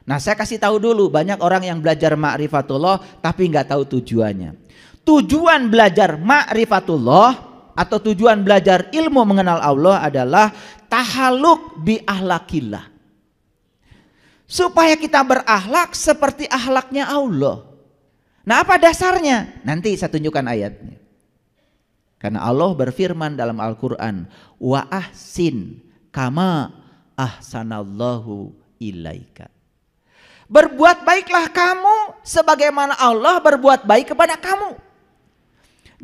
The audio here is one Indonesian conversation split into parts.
Nah, saya kasih tahu dulu, banyak orang yang belajar ma'rifatullah tapi nggak tahu tujuannya. Tujuan belajar ma'rifatullah atau tujuan belajar ilmu mengenal Allah adalah tahalluq bi ahlakillah. Supaya kita berakhlak seperti akhlaknya Allah. Nah, apa dasarnya? Nanti saya tunjukkan ayatnya. Karena Allah berfirman dalam Al-Quran, wa ahsin kama ahsanallahu ilaika. Berbuat baiklah kamu sebagaimana Allah berbuat baik kepada kamu.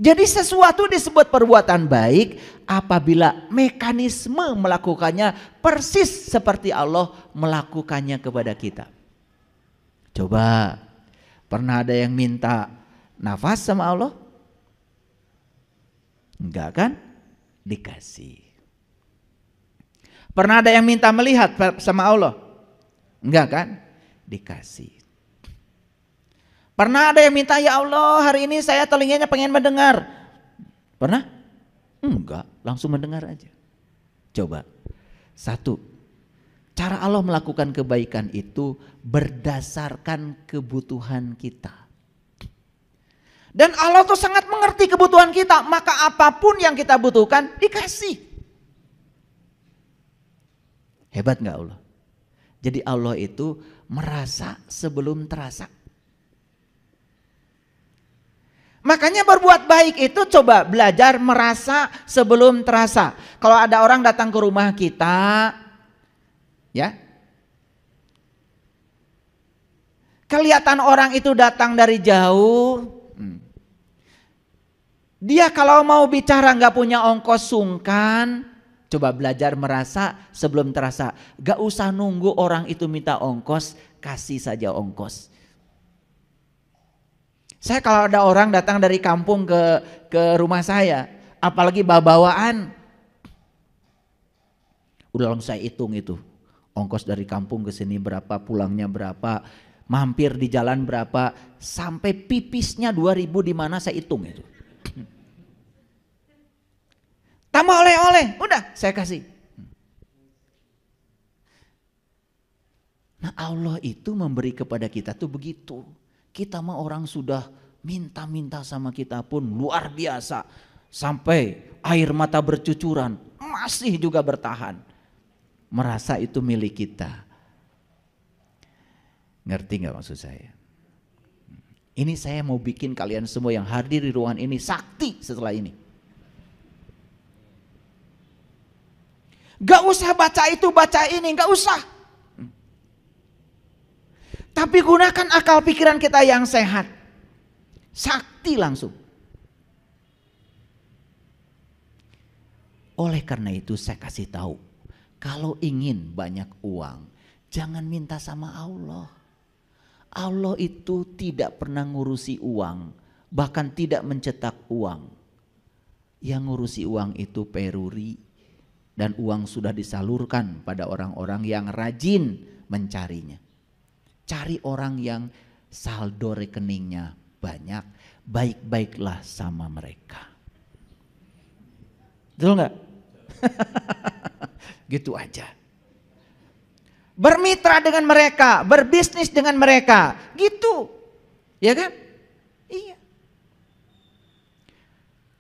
Jadi sesuatu disebut perbuatan baik apabila mekanisme melakukannya persis seperti Allah melakukannya kepada kita. Coba, pernah ada yang minta nafas sama Allah? Enggak kan? Dikasih. Pernah ada yang minta melihat sama Allah? Enggak kan? Dikasih. Pernah ada yang minta, ya Allah hari ini saya telinganya pengen mendengar. Pernah? Enggak, langsung mendengar aja. Coba. Satu, cara Allah melakukan kebaikan itu berdasarkan kebutuhan kita. Dan Allah tuh sangat mengerti kebutuhan kita, maka apapun yang kita butuhkan dikasih. Hebat gak Allah? Jadi Allah itu merasa sebelum terasa. Makanya berbuat baik itu coba belajar merasa sebelum terasa. Kalau ada orang datang ke rumah kita, ya, kelihatan orang itu datang dari jauh. Dia kalau mau bicara nggak punya ongkos sungkan. Coba belajar merasa sebelum terasa. Gak usah nunggu orang itu minta ongkos, kasih saja ongkos. Saya kalau ada orang datang dari kampung ke rumah saya, apalagi bawa-bawaan, udah langsung saya hitung itu. Ongkos dari kampung ke sini berapa, pulangnya berapa, mampir di jalan berapa, sampai pipisnya 2.000 di mana saya hitung itu. Tambah oleh-oleh, udah saya kasih. Nah, Allah itu memberi kepada kita tuh begitu. Kita mah orang sudah minta-minta sama kita pun luar biasa. Sampai air mata bercucuran, masih juga bertahan. Merasa itu milik kita. Ngerti gak maksud saya? Ini saya mau bikin kalian semua yang hadir di ruangan ini sakti setelah ini. Gak usah baca itu, baca ini, gak usah. Tapi gunakan akal pikiran kita yang sehat. Sakti langsung. Oleh karena itu saya kasih tahu, kalau ingin banyak uang, jangan minta sama Allah. Allah itu tidak pernah ngurusi uang, bahkan tidak mencetak uang. Yang ngurusi uang itu peruri. Dan uang sudah disalurkan pada orang-orang yang rajin mencarinya. Cari orang yang saldo rekeningnya banyak, baik-baiklah sama mereka. Betul gak? Gitu aja. Bermitra dengan mereka, berbisnis dengan mereka, gitu. Ya kan? Iya.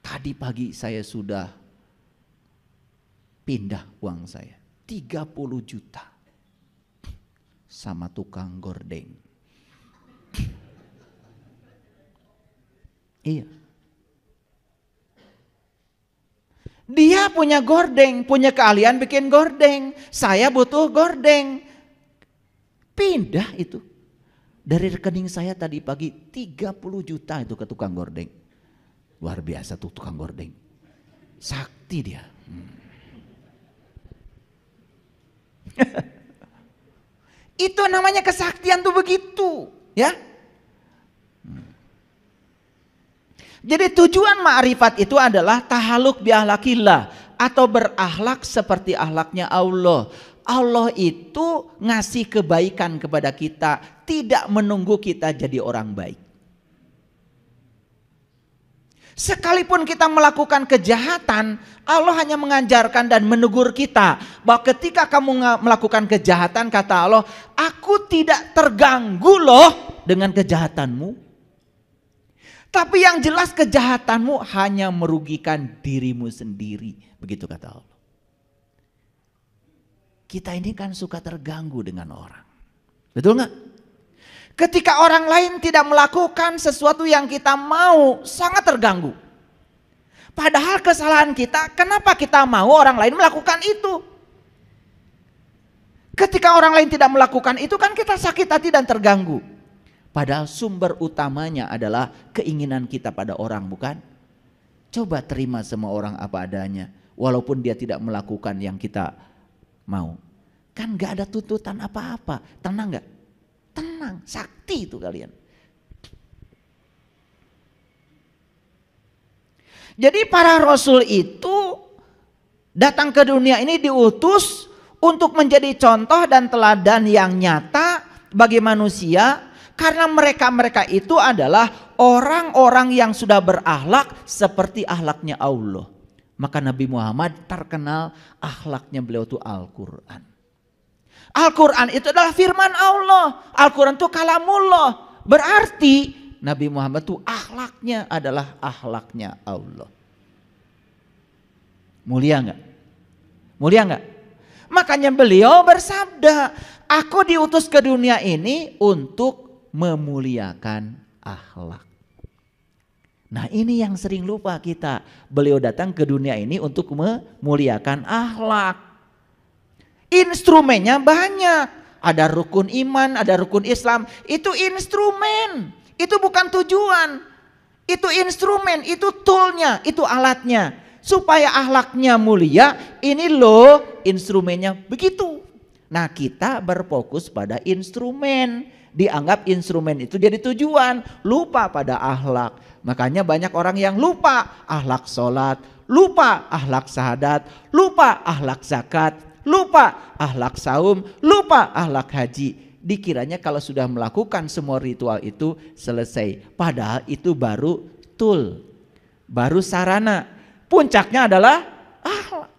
Tadi pagi saya sudah pindah uang saya 30 juta sama tukang gordeng. Iya. Dia punya gordeng, punya keahlian bikin gordeng. Saya butuh gordeng. Pindah itu. Dari rekening saya tadi pagi 30 juta itu ke tukang gordeng. Luar biasa tuh tukang gordeng. Sakti dia. Itu namanya kesaktian tuh begitu, ya. Jadi tujuan ma'rifat itu adalah tahalluq bi ahlakillah atau berakhlak seperti akhlaknya Allah. Allah itu ngasih kebaikan kepada kita, tidak menunggu kita jadi orang baik. Sekalipun kita melakukan kejahatan, Allah hanya mengajarkan dan menegur kita bahwa ketika kamu melakukan kejahatan, kata Allah, aku tidak terganggu loh dengan kejahatanmu. Tapi yang jelas kejahatanmu hanya merugikan dirimu sendiri. Begitu kata Allah. Kita ini kan suka terganggu dengan orang. Betul nggak? Ketika orang lain tidak melakukan sesuatu yang kita mau, sangat terganggu. Padahal kesalahan kita, kenapa kita mau orang lain melakukan itu? Ketika orang lain tidak melakukan itu kan kita sakit hati dan terganggu. Padahal sumber utamanya adalah keinginan kita pada orang, bukan? Coba terima semua orang apa adanya, walaupun dia tidak melakukan yang kita mau. Kan gak ada tuntutan apa-apa, tenang gak? Tenang, sakti itu kalian. Jadi para rasul itu datang ke dunia ini diutus untuk menjadi contoh dan teladan yang nyata bagi manusia. Karena mereka itu adalah orang-orang yang sudah berakhlak seperti akhlaknya Allah. Maka Nabi Muhammad terkenal akhlaknya beliau itu Al-Quran. Al-Quran itu adalah firman Allah. Al-Quran itu kalamullah. Berarti Nabi Muhammad itu akhlaknya adalah akhlaknya Allah. Mulia enggak? Mulia enggak? Makanya beliau bersabda, aku diutus ke dunia ini untuk memuliakan akhlak. Nah ini yang sering lupa kita. Beliau datang ke dunia ini untuk memuliakan akhlak. Instrumennya banyak. Ada rukun iman, ada rukun Islam. Itu instrumen. Itu bukan tujuan. Itu instrumen, itu toolnya, itu alatnya. Supaya akhlaknya mulia, ini loh instrumennya begitu. Nah kita berfokus pada instrumen. Dianggap instrumen itu jadi tujuan. Lupa pada akhlak. Makanya banyak orang yang lupa akhlak sholat. Lupa akhlak syahadat. Lupa akhlak zakat. Lupa akhlak saum, lupa akhlak haji. Dikiranya kalau sudah melakukan semua ritual itu selesai. Padahal itu baru tool, baru sarana. Puncaknya adalah akhlak.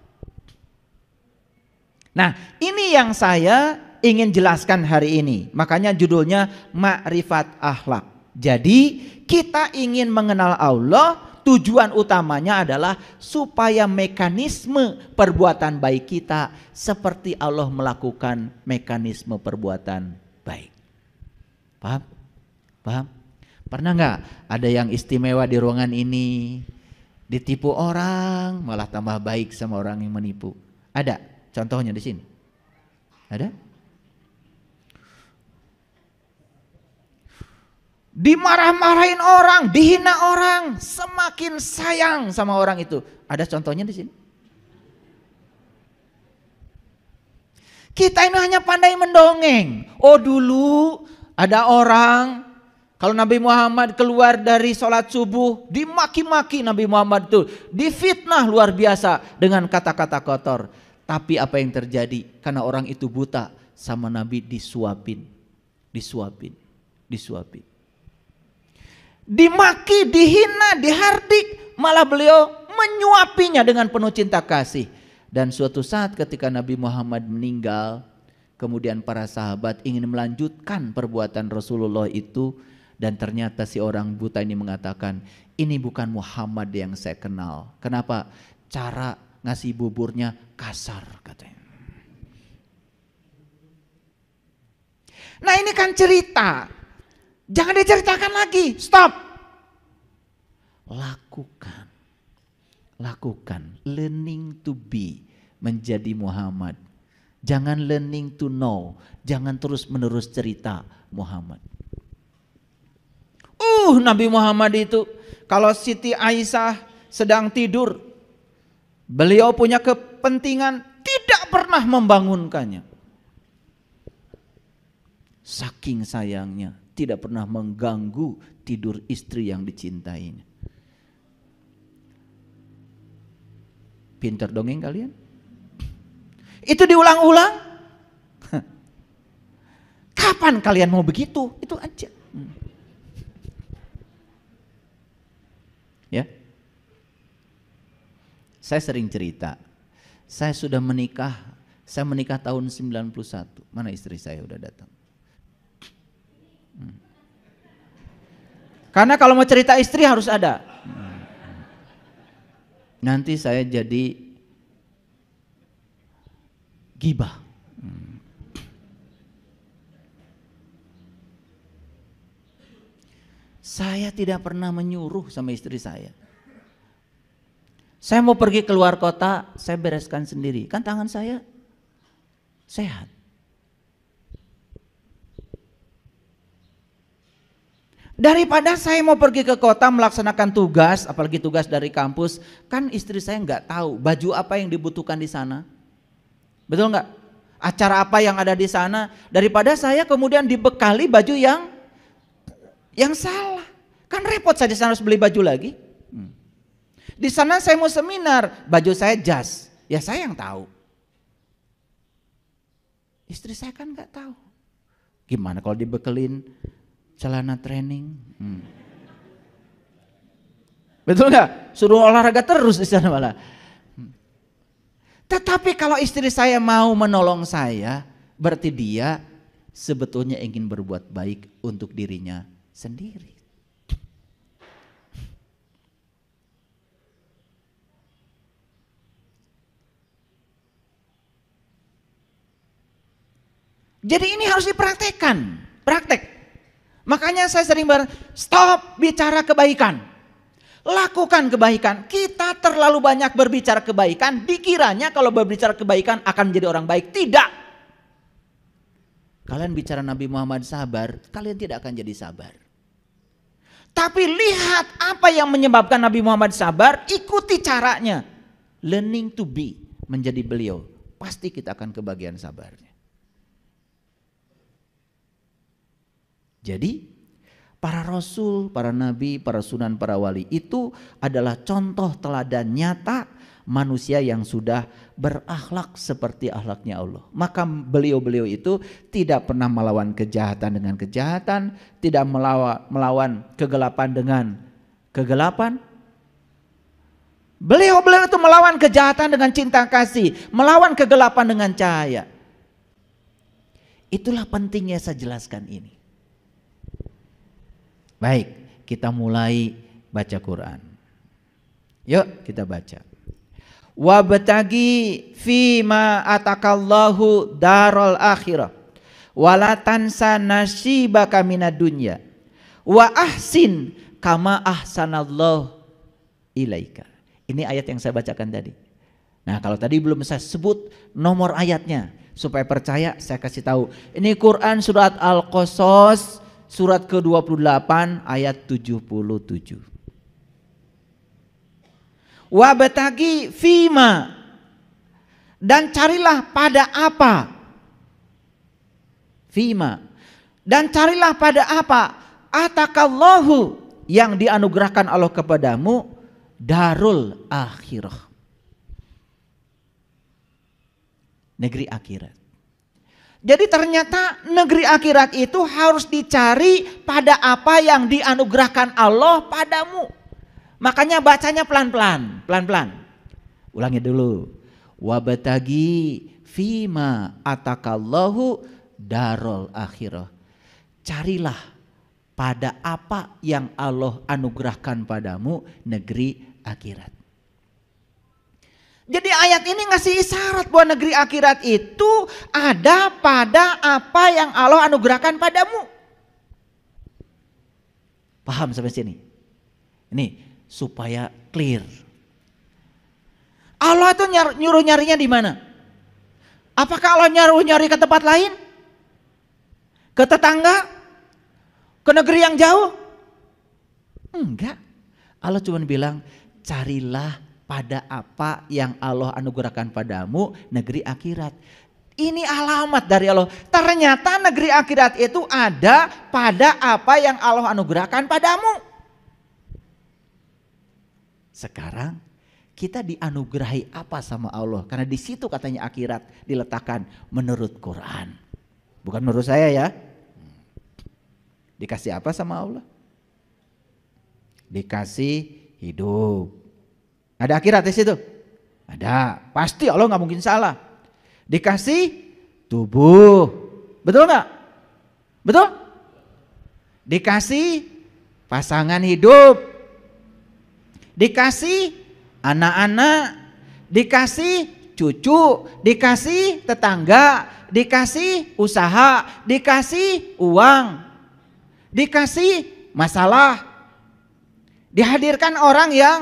Nah ini yang saya ingin jelaskan hari ini. Makanya judulnya Ma'rifat Akhlak. Jadi kita ingin mengenal Allah. Tujuan utamanya adalah supaya mekanisme perbuatan baik kita seperti Allah melakukan mekanisme perbuatan baik. Paham? Paham? Pernah nggak ada yang istimewa di ruangan ini? Ditipu orang malah tambah baik sama orang yang menipu. Ada contohnya di sini? Ada? Dimarah-marahin orang, dihina orang, semakin sayang sama orang itu. Ada contohnya di sini? Kita ini hanya pandai mendongeng. Oh dulu ada orang, kalau Nabi Muhammad keluar dari sholat subuh, dimaki-maki Nabi Muhammad itu, difitnah luar biasa dengan kata-kata kotor. Tapi apa yang terjadi? Karena orang itu buta, sama Nabi disuapin. Dimaki, dihina, dihardik, malah beliau menyuapinya dengan penuh cinta kasih. Dan suatu saat ketika Nabi Muhammad meninggal, kemudian para sahabat ingin melanjutkan perbuatan Rasulullah itu, dan ternyata si orang buta ini mengatakan, ini bukan Muhammad yang saya kenal. Kenapa? Cara ngasih buburnya kasar katanya. Nah ini kan cerita. Jangan diceritakan lagi, stop. Lakukan, learning to be, menjadi Muhammad. Jangan learning to know, jangan terus menerus cerita Muhammad. Nabi Muhammad itu, kalau Siti Aisyah sedang tidur, beliau punya kepentingan, tidak pernah membangunkannya. Saking sayangnya, tidak pernah mengganggu tidur istri yang dicintainya. Pintar dongeng kalian? Itu diulang-ulang? Kapan kalian mau begitu? Itu aja. Ya. Saya sering cerita, saya menikah tahun 91. Mana istri saya udah datang? Karena kalau mau cerita istri harus ada. Nanti saya jadi gibah. Saya tidak pernah menyuruh sama istri saya. Saya mau pergi keluar kota, saya bereskan sendiri. Kan tangan saya sehat. Daripada saya mau pergi ke kota melaksanakan tugas, apalagi tugas dari kampus, kan istri saya nggak tahu baju apa yang dibutuhkan di sana. Betul nggak? Acara apa yang ada di sana, daripada saya kemudian dibekali baju yang salah. Kan repot saya di sana harus beli baju lagi. Di sana saya mau seminar, baju saya jas, ya saya yang tahu. Istri saya kan nggak tahu. Gimana kalau dibekelin celana training? Betul nggak? Suruh olahraga terus di sana malah. Tetapi kalau istri saya mau menolong saya, berarti dia sebetulnya ingin berbuat baik untuk dirinya sendiri. Jadi ini harus dipraktekkan, praktek. Makanya saya sering stop bicara kebaikan. Lakukan kebaikan. Kita terlalu banyak berbicara kebaikan, dikiranya kalau berbicara kebaikan akan menjadi orang baik. Tidak. Kalian bicara Nabi Muhammad sabar, kalian tidak akan jadi sabar. Tapi lihat apa yang menyebabkan Nabi Muhammad sabar, ikuti caranya. Learning to be, menjadi beliau. Pasti kita akan kebagian sabarnya. Jadi para rasul, para nabi, para sunan, para wali itu adalah contoh teladan nyata manusia yang sudah berakhlak seperti akhlaknya Allah. Maka beliau-beliau itu tidak pernah melawan kejahatan dengan kejahatan, tidak melawan kegelapan dengan kegelapan. Beliau-beliau itu melawan kejahatan dengan cinta kasih, melawan kegelapan dengan cahaya. Itulah pentingnya saya jelaskan ini. Baik, kita mulai baca Quran. Yuk kita baca. Wabtagi fima atakallahu darul akhirah wala tansa nasibaka minad dunya wa ahsin kama ahsanallahu ilaika. Ini ayat yang saya bacakan tadi. Nah, kalau tadi belum saya sebut nomor ayatnya supaya percaya, saya kasih tahu. Ini Quran surat Al-Qasas surat ke-28 ayat 77. Wabtagi fima, dan carilah pada apa? Fima, dan carilah pada apa? Atakallahu, yang dianugerahkan Allah kepadamu, darul akhirah, negeri akhirat. Jadi ternyata negeri akhirat itu harus dicari pada apa yang dianugerahkan Allah padamu. Makanya bacanya pelan-pelan, pelan-pelan. Ulangi dulu. Wabtagi fima atakallahu darul akhirah. Carilah pada apa yang Allah anugerahkan padamu, negeri akhirat. Jadi ayat ini ngasih isyarat bahwa negeri akhirat itu ada pada apa yang Allah anugerahkan padamu. Paham sampai sini? Ini supaya clear. Allah itu nyuruh nyarinya di mana? Apakah Allah nyuruh nyari ke tempat lain? Ke tetangga? Ke negeri yang jauh? Enggak. Allah cuma bilang carilah pada apa yang Allah anugerahkan padamu, negeri akhirat. Ini alamat dari Allah. Ternyata negeri akhirat itu ada pada apa yang Allah anugerahkan padamu. Sekarang kita dianugerahi apa sama Allah? Karena di situ katanya akhirat diletakkan menurut Quran. Bukan menurut saya ya. Dikasih apa sama Allah? Dikasih hidup. Ada akhirat di situ? Ada, pasti Allah nggak mungkin salah. Dikasih tubuh, betul nggak? Betul? Dikasih pasangan hidup, dikasih anak-anak, dikasih cucu, dikasih tetangga, dikasih usaha, dikasih uang, dikasih masalah, dihadirkan orang yang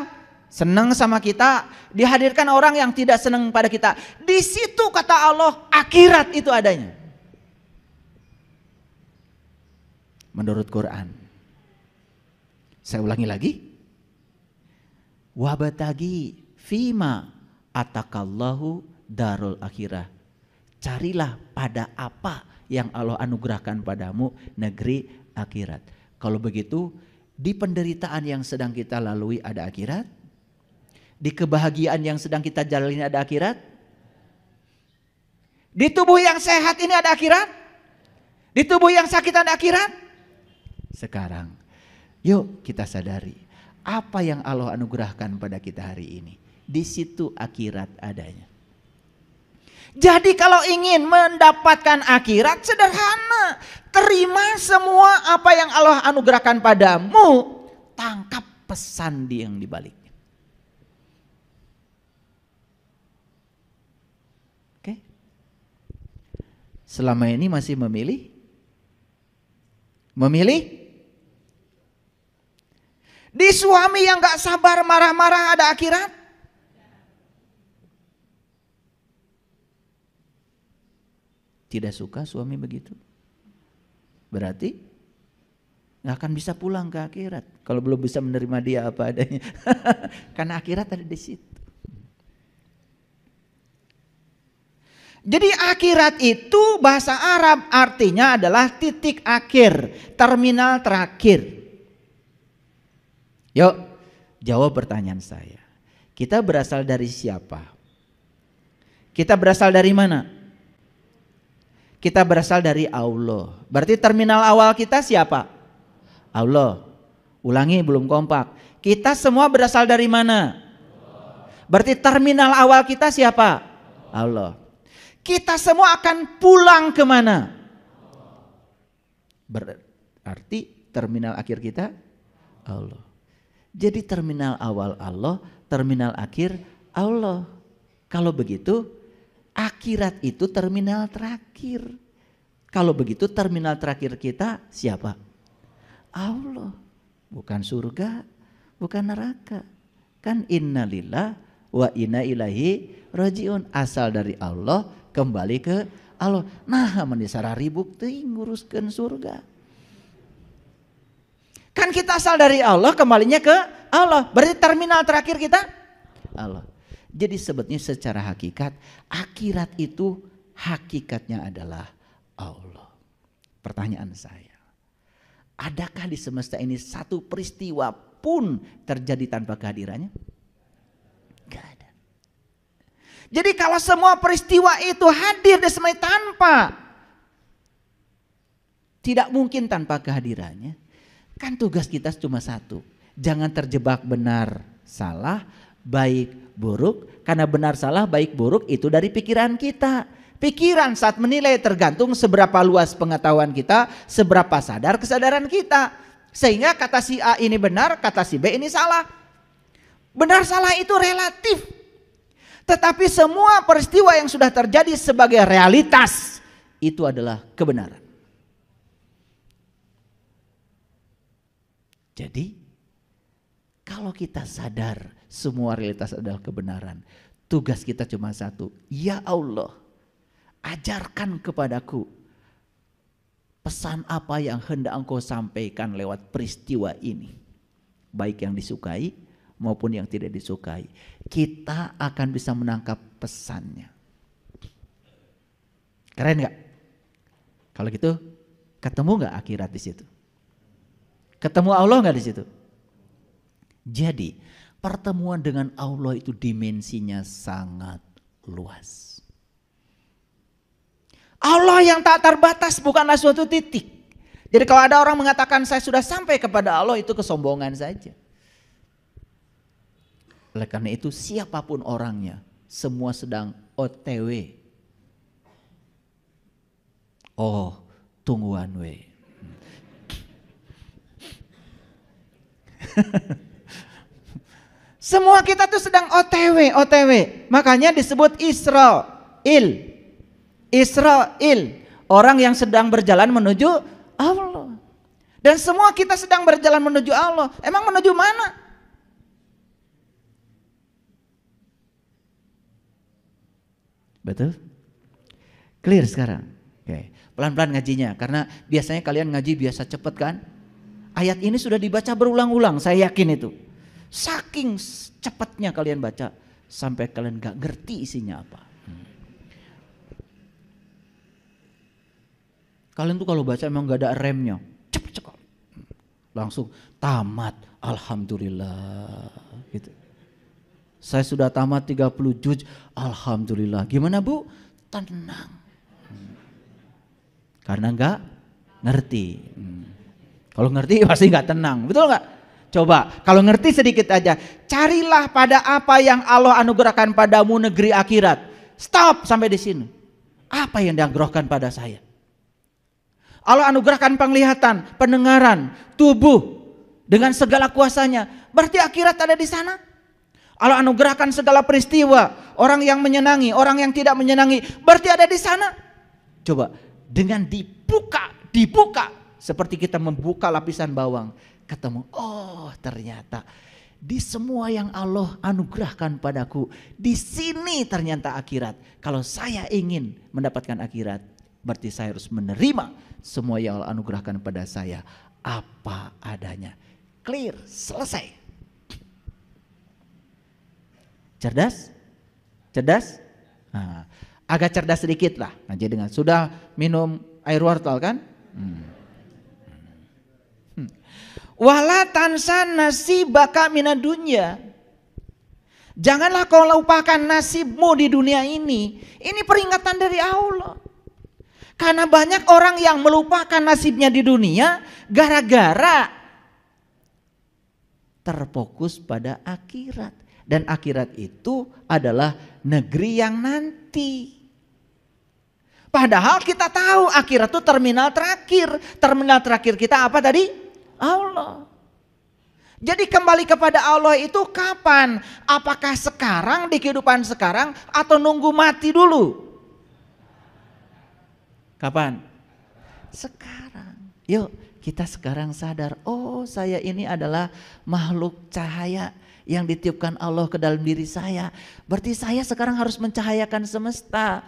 senang sama kita, dihadirkan orang yang tidak senang pada kita. Di situ kata Allah, akhirat itu adanya. Menurut Quran. Saya ulangi lagi. Wabatagi fima atakallahu darul akhirah. Carilah pada apa yang Allah anugerahkan padamu negeri akhirat. Kalau begitu, di penderitaan yang sedang kita lalui ada akhirat. Di kebahagiaan yang sedang kita jalani ada akhirat. Di tubuh yang sehat ini ada akhirat. Di tubuh yang sakit ada akhirat. Sekarang, yuk kita sadari apa yang Allah anugerahkan pada kita hari ini. Di situ akhirat adanya. Jadi kalau ingin mendapatkan akhirat sederhana. Terima semua apa yang Allah anugerahkan padamu. Tangkap pesan yang dibalik. Selama ini masih memilih? Memilih? Di suami yang gak sabar marah-marah ada akhirat? Tidak suka suami begitu? Berarti gak akan bisa pulang ke akhirat. Kalau belum bisa menerima dia apa adanya. Karena akhirat ada di situ. Jadi akhirat itu bahasa Arab artinya adalah titik akhir, terminal terakhir. Yuk, jawab pertanyaan saya. Kita berasal dari siapa? Kita berasal dari mana? Kita berasal dari Allah. Berarti terminal awal kita siapa? Allah. Ulangi, belum kompak. Kita semua berasal dari mana? Berarti terminal awal kita siapa? Allah. Kita semua akan pulang kemana? Berarti terminal akhir kita Allah. Jadi terminal awal Allah, terminal akhir Allah. Kalau begitu akhirat itu terminal terakhir. Kalau begitu terminal terakhir kita siapa? Allah. Bukan surga, bukan neraka. Kan innalillah wa inna ilaihi rajiun. Asal dari Allah, kembali ke Allah. Nah, menisara ribuk teuing nguruskeun surga. Kan kita asal dari Allah, kembalinya ke Allah. Berarti terminal terakhir kita Allah. Jadi sebetulnya secara hakikat, akhirat itu hakikatnya adalah Allah. Pertanyaan saya, adakah di semesta ini satu peristiwa pun terjadi tanpa kehadirannya? Gak ada. Jadi kalau semua peristiwa itu hadir di semesta tanpa, tidak mungkin tanpa kehadirannya. Kan tugas kita cuma satu, jangan terjebak benar salah, baik buruk. Karena benar salah, baik buruk itu dari pikiran kita. Pikiran saat menilai tergantung seberapa luas pengetahuan kita, seberapa sadar kesadaran kita. Sehingga kata si A ini benar, kata si B ini salah. Benar salah itu relatif. Tetapi semua peristiwa yang sudah terjadi sebagai realitas itu adalah kebenaran. Jadi kalau kita sadar semua realitas adalah kebenaran, tugas kita cuma satu. Ya Allah, ajarkan kepadaku pesan apa yang hendak Engkau sampaikan lewat peristiwa ini. Baik yang disukai maupun yang tidak disukai. Kita akan bisa menangkap pesannya. Keren gak? Kalau gitu ketemu gak akhirat di situ? Ketemu Allah gak di situ? Jadi pertemuan dengan Allah itu dimensinya sangat luas. Allah yang tak terbatas bukanlah suatu titik. Jadi kalau ada orang mengatakan saya sudah sampai kepada Allah, itu kesombongan saja. Oleh karena itu siapapun orangnya, semua sedang OTW. Oh, tunggu one way. Semua kita tuh sedang OTW. Makanya disebut Israel. Orang yang sedang berjalan menuju Allah. Dan semua kita sedang berjalan menuju Allah. Emang menuju mana? Betul? Clear sekarang? Oke. Pelan-pelan ngajinya. Karena biasanya kalian ngaji biasa cepet kan? Ayat ini sudah dibaca berulang-ulang, saya yakin itu. Saking cepatnya kalian baca sampai kalian gak ngerti isinya apa. Kalian tuh kalau baca emang gak ada remnya, cepet sekali. Langsung tamat, alhamdulillah gitu. Saya sudah tamat 30 juz, alhamdulillah. Gimana Bu? Tenang. Karena gak ngerti. Kalau ngerti pasti gak tenang, betul gak? Coba, kalau ngerti sedikit aja, carilah pada apa yang Allah anugerahkan padamu negeri akhirat. Stop sampai di sini. Apa yang dianugerahkan pada saya? Allah anugerahkan penglihatan, pendengaran, tubuh dengan segala kuasanya. Berarti akhirat ada di sana. Allah anugerahkan segala peristiwa, orang yang menyenangi, orang yang tidak menyenangi, berarti ada di sana. Coba, dengan dibuka seperti kita membuka lapisan bawang. Ketemu, oh ternyata di semua yang Allah anugerahkan padaku, di sini ternyata akhirat. Kalau saya ingin mendapatkan akhirat, berarti saya harus menerima semua yang Allah anugerahkan pada saya apa adanya. Clear, selesai. Cerdas? Nah, agak cerdas sedikit lah. Nah, jadi dengan sudah minum air wortel kan? Wala tansa nasibaka minad dunya. Janganlah kau lupakan nasibmu di dunia ini. Ini peringatan dari Allah. Karena banyak orang yang melupakan nasibnya di dunia gara-gara terfokus pada akhirat. Dan akhirat itu adalah negeri yang nanti. Padahal kita tahu akhirat itu terminal terakhir. Terminal terakhir kita apa tadi? Allah. Jadi kembali kepada Allah itu kapan? Apakah sekarang di kehidupan sekarang atau nunggu mati dulu? Kapan? Sekarang. Yuk kita sekarang sadar, oh saya ini adalah makhluk cahaya yang ditiupkan Allah ke dalam diri saya. Berarti saya sekarang harus mencahayakan semesta.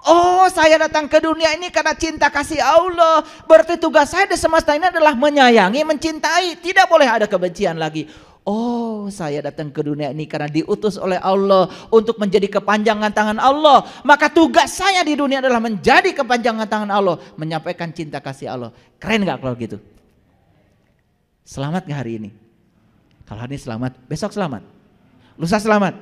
Oh saya datang ke dunia ini karena cinta kasih Allah. Berarti tugas saya di semesta ini adalah menyayangi, mencintai. Tidak boleh ada kebencian lagi. Oh saya datang ke dunia ini karena diutus oleh Allah untuk menjadi kepanjangan tangan Allah. Maka tugas saya di dunia adalah menjadi kepanjangan tangan Allah. Menyampaikan cinta kasih Allah. Keren gak kalau gitu? Selamat gak hari ini? Kalau hari ini selamat, besok selamat? Lusa selamat?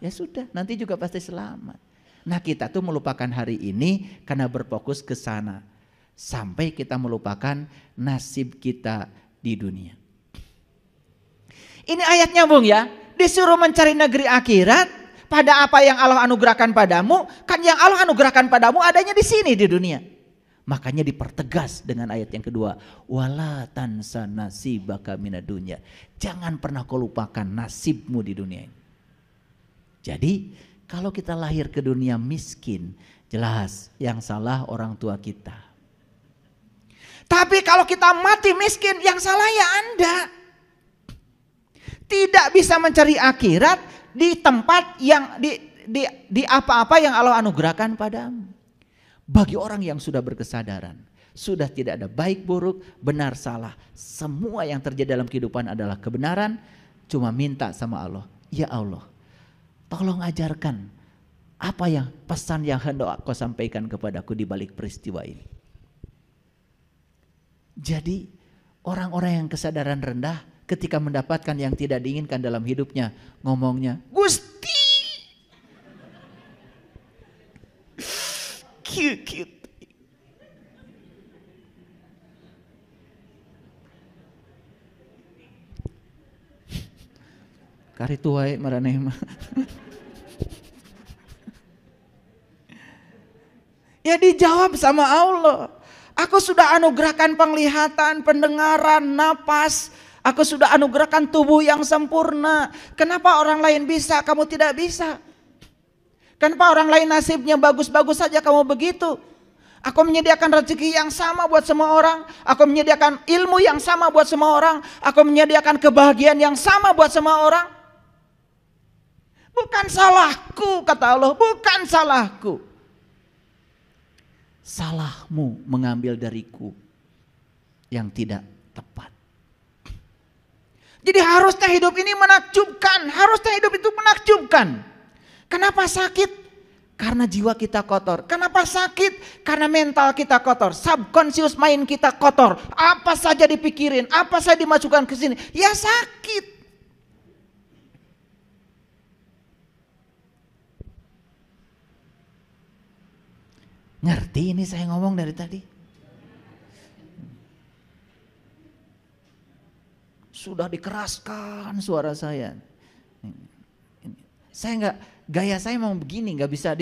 Ya sudah, nanti juga pasti selamat. Nah kita tuh melupakan hari ini karena berfokus ke sana. Sampai kita melupakan nasib kita di dunia. Ini ayatnya Bung ya. Disuruh mencari negeri akhirat pada apa yang Allah anugerahkan padamu. Kan yang Allah anugerahkan padamu adanya di sini di dunia. Makanya dipertegas dengan ayat yang kedua. Wala tansa nasibaka minad dunya. Jangan pernah kau lupakan nasibmu di dunia ini. Jadi kalau kita lahir ke dunia miskin, jelas yang salah orang tua kita. Tapi kalau kita mati miskin, yang salah ya Anda. Tidak bisa mencari akhirat di tempat yang di apa-apa yang Allah anugerahkan padamu. Bagi orang yang sudah berkesadaran, sudah tidak ada baik buruk, benar salah. Semua yang terjadi dalam kehidupan adalah kebenaran, cuma minta sama Allah. Ya Allah, tolong ajarkan apa yang pesan yang hendak kau sampaikan kepadaku di balik peristiwa ini. Jadi orang-orang yang kesadaran rendah ketika mendapatkan yang tidak diinginkan dalam hidupnya, ngomongnya, Gusti, cute. Kari tuai maraneh mah. Ya dijawab sama Allah. Aku sudah anugerahkan penglihatan, pendengaran, napas. Aku sudah anugerahkan tubuh yang sempurna. Kenapa orang lain bisa, kamu tidak bisa? Kenapa orang lain nasibnya bagus-bagus saja, kamu begitu? Aku menyediakan rezeki yang sama buat semua orang. Aku menyediakan ilmu yang sama buat semua orang. Aku menyediakan kebahagiaan yang sama buat semua orang. Bukan salahku, kata Allah, bukan salahku. Salahmu mengambil dariku yang tidak tepat. Jadi harusnya hidup ini menakjubkan. Harusnya hidup itu menakjubkan. Kenapa sakit? Karena jiwa kita kotor. Kenapa sakit? Karena mental kita kotor. Subconscious mind kita kotor. Apa saja dipikirin, apa saja dimasukkan ke sini, ya sakit. Ngerti ini saya ngomong dari tadi? Sudah dikeraskan suara saya. Saya gaya saya memang begini, nggak bisa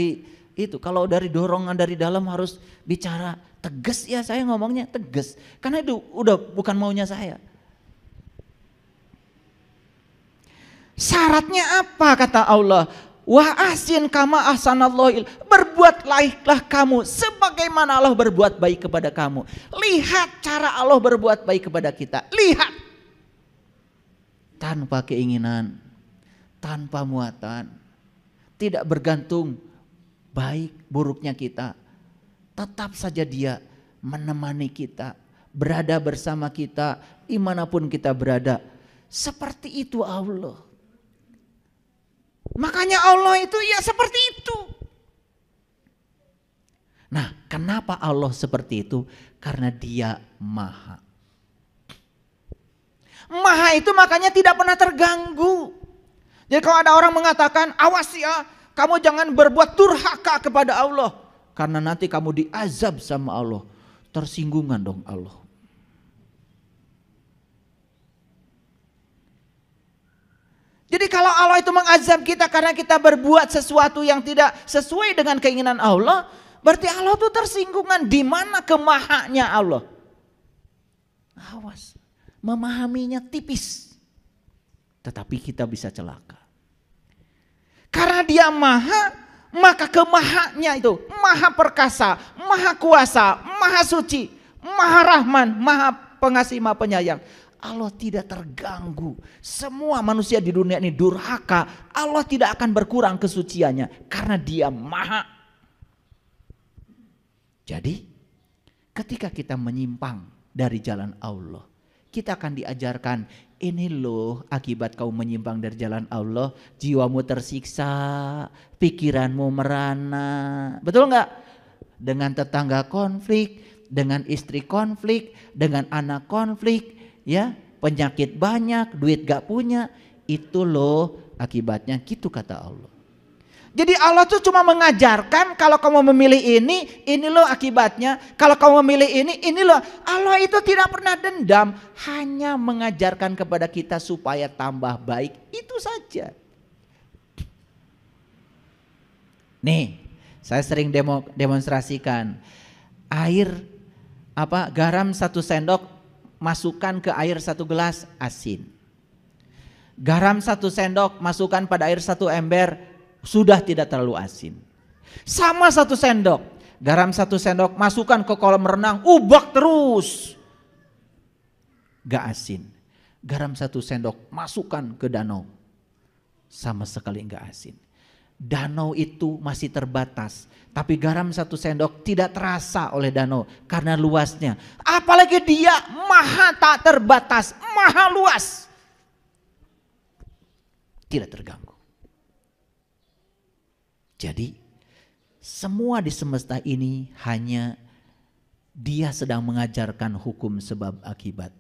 itu. Kalau dari dorongan dari dalam harus bicara tegas, ya saya ngomongnya tegas. Karena itu udah bukan maunya saya. Syaratnya apa kata Allah? Wa ahsin kama ahsanallahu, berbuatlah kamu sebagaimana Allah berbuat baik kepada kamu. Lihat cara Allah berbuat baik kepada kita. Lihat. Tanpa keinginan, tanpa muatan, tidak bergantung baik buruknya kita. Tetap saja Dia menemani kita, berada bersama kita dimanapun kita berada. Seperti itu Allah. Makanya Allah itu ya seperti itu. Nah, kenapa Allah seperti itu? Karena Dia Maha. Maha itu makanya tidak pernah terganggu. Jadi kalau ada orang mengatakan, awas ya, kamu jangan berbuat durhaka kepada Allah, karena nanti kamu diazab sama Allah. Tersinggungan dong Allah. Jadi kalau Allah itu mengazab kita karena kita berbuat sesuatu yang tidak sesuai dengan keinginan Allah, berarti Allah itu tersinggungan. Di mana kemahanya Allah? Awas, memahaminya tipis, tetapi kita bisa celaka. Karena Dia maha, maka kemahanya itu maha perkasa, maha kuasa, maha suci, maha rahman, maha pengasih, maha penyayang. Allah tidak terganggu. Semua manusia di dunia ini durhaka, Allah tidak akan berkurang kesuciannya karena Dia maha. Jadi ketika kita menyimpang dari jalan Allah, kita akan diajarkan, ini loh akibat kau menyimpang dari jalan Allah, jiwamu tersiksa, pikiranmu merana. Betul nggak? Dengan tetangga konflik, dengan istri konflik, dengan anak konflik, ya, penyakit banyak, duit gak punya, itu loh akibatnya, gitu kata Allah. Jadi Allah tuh cuma mengajarkan, kalau kamu memilih ini loh akibatnya. Kalau kamu memilih ini loh. Allah itu tidak pernah dendam, hanya mengajarkan kepada kita supaya tambah baik, itu saja. Nih, saya sering demonstrasikan garam 1 sendok masukkan ke air 1 gelas asin. Garam 1 sendok masukkan pada air 1 ember, sudah tidak terlalu asin. Sama 1 sendok, garam 1 sendok masukkan ke kolam renang, ubah terus, gak asin. Garam 1 sendok masukkan ke danau, sama sekali gak asin. Danau itu masih terbatas, tapi garam 1 sendok tidak terasa oleh danau karena luasnya. Apalagi Dia maha tak terbatas, maha luas, tidak terganggu. Jadi semua di semesta ini hanya Dia sedang mengajarkan hukum sebab akibat.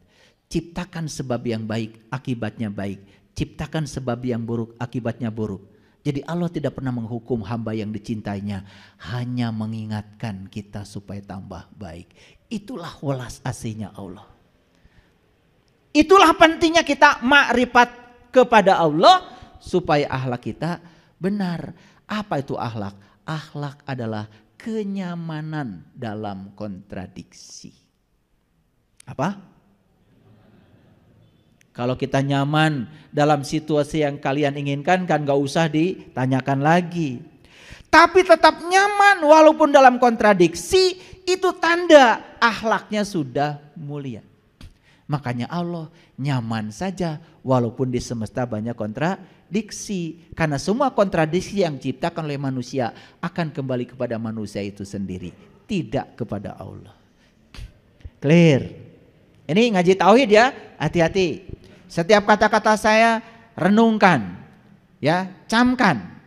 Ciptakan sebab yang baik, akibatnya baik. Ciptakan sebab yang buruk, akibatnya buruk. Jadi Allah tidak pernah menghukum hamba yang dicintainya, hanya mengingatkan kita supaya tambah baik. Itulah welas asihnya Allah. Itulah pentingnya kita makrifat kepada Allah supaya akhlak kita benar. Apa itu akhlak? Akhlak adalah kenyamanan dalam kontradiksi. Apa? Kalau kita nyaman dalam situasi yang kalian inginkan kan gak usah ditanyakan lagi. Tapi tetap nyaman walaupun dalam kontradiksi, itu tanda akhlaknya sudah mulia. Makanya Allah nyaman saja walaupun di semesta banyak kontradiksi. Karena semua kontradiksi yang diciptakan oleh manusia akan kembali kepada manusia itu sendiri, tidak kepada Allah. Clear? Ini ngaji tauhid ya, hati-hati. Setiap kata-kata saya renungkan, ya, camkan.